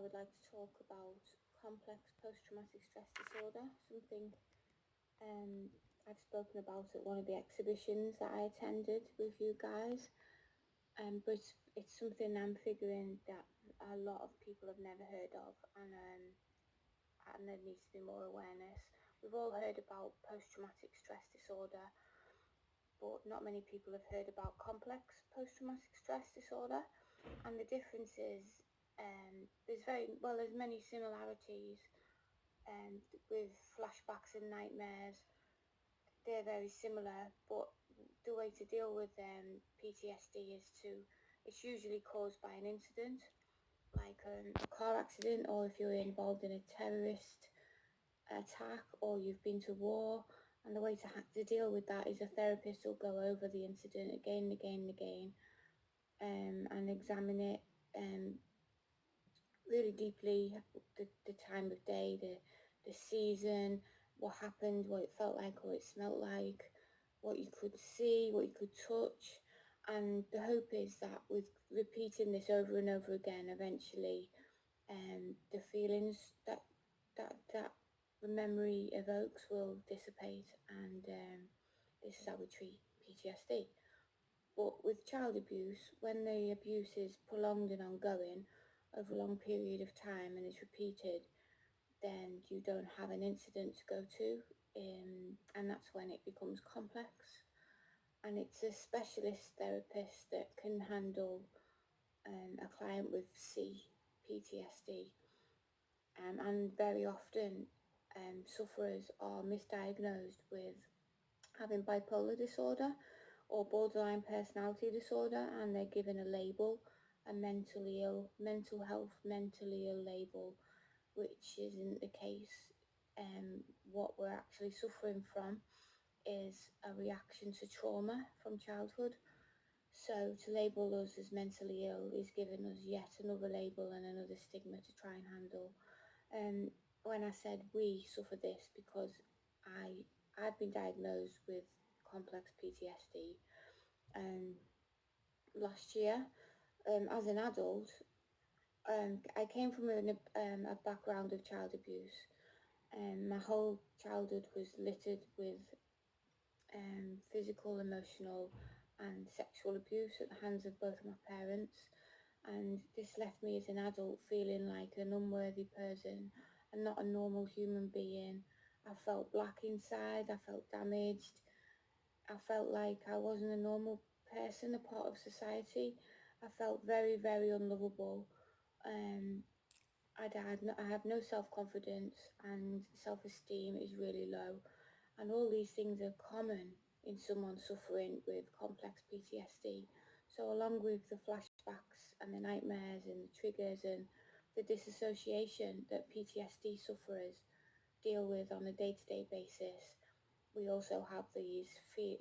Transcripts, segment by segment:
would like to talk about complex post-traumatic stress disorder, something I've spoken about at one of the exhibitions that I attended with you guys, but it's something I'm figuring that a lot of people have never heard of, and there needs to be more awareness. We've all heard about post-traumatic stress disorder, but not many people have heard about complex post-traumatic stress disorder, and the difference is there's many similarities with flashbacks and nightmares. They're very similar, but the way to deal with PTSD it's usually caused by an incident, like a car accident, or if you're involved in a terrorist attack, or you've been to war. And the way to deal with that is a therapist will go over the incident again and again and again, and examine it really deeply, the time of day, the season, what happened, what it felt like, what it smelt like, what you could see, what you could touch. And the hope is that with repeating this over and over again, eventually the feelings that the memory evokes will dissipate, and this is how we treat PTSD. But with child abuse, when the abuse is prolonged and ongoing over a long period of time and is repeated, then you don't have an incident to go to, and that's when it becomes complex. And it's a specialist therapist that can handle a client with PTSD, and very often sufferers are misdiagnosed with having bipolar disorder or borderline personality disorder, and they're given a label, a mental health, mentally ill label, which isn't the case. What we're actually suffering from is a reaction to trauma from childhood. So to label us as mentally ill is giving us yet another label and another stigma to try and handle. When I said we suffer this, because I've been diagnosed with complex PTSD last year. As an adult, I came from a background of child abuse. My whole childhood was littered with physical, emotional and sexual abuse at the hands of both of my parents, and this left me as an adult feeling like an unworthy person and not a normal human being. I felt black inside, I felt damaged, I felt like I wasn't a normal person, a part of society. I felt very, very unlovable. Um, I have no self-confidence, and self-esteem is really low. And all these things are common in someone suffering with complex PTSD. So along with the flashbacks and the nightmares and the triggers and the disassociation that PTSD sufferers deal with on a day-to-day basis, we also have these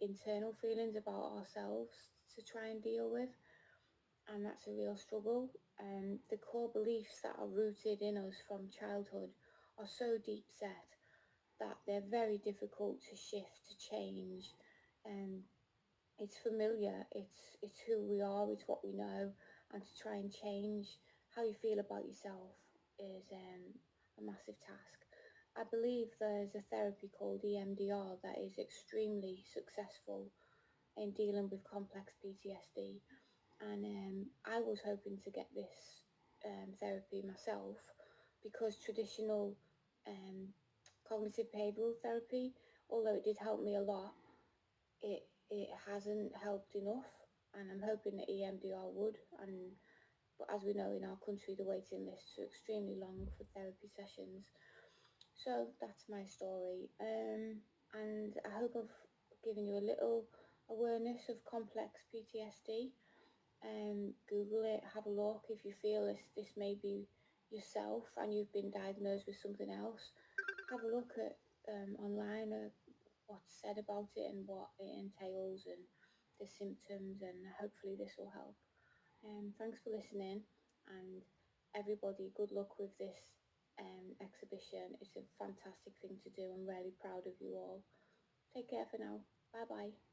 internal feelings about ourselves to try and deal with, and that's a real struggle. And the core beliefs that are rooted in us from childhood are so deep set that they're very difficult to shift, to change. And it's familiar, it's who we are, it's what we know, and to try and change how you feel about yourself is a massive task. I believe there's a therapy called EMDR that is extremely successful in dealing with complex PTSD, and I was hoping to get this therapy myself, because traditional um, cognitive behavioural therapy, although it did help me a lot, it hasn't helped enough, and I'm hoping that EMDR would. And but as we know, in our country the waiting lists are extremely long for therapy sessions. So that's my story, and I hope I've given you a little awareness of complex PTSD. Google it, have a look if you feel this may be yourself and you've been diagnosed with something else. Have a look at online what's said about it and what it entails and the symptoms, and hopefully this will help. Thanks for listening, and everybody, good luck with this exhibition. It's a fantastic thing to do. I'm really proud of you all. Take care for now. Bye bye.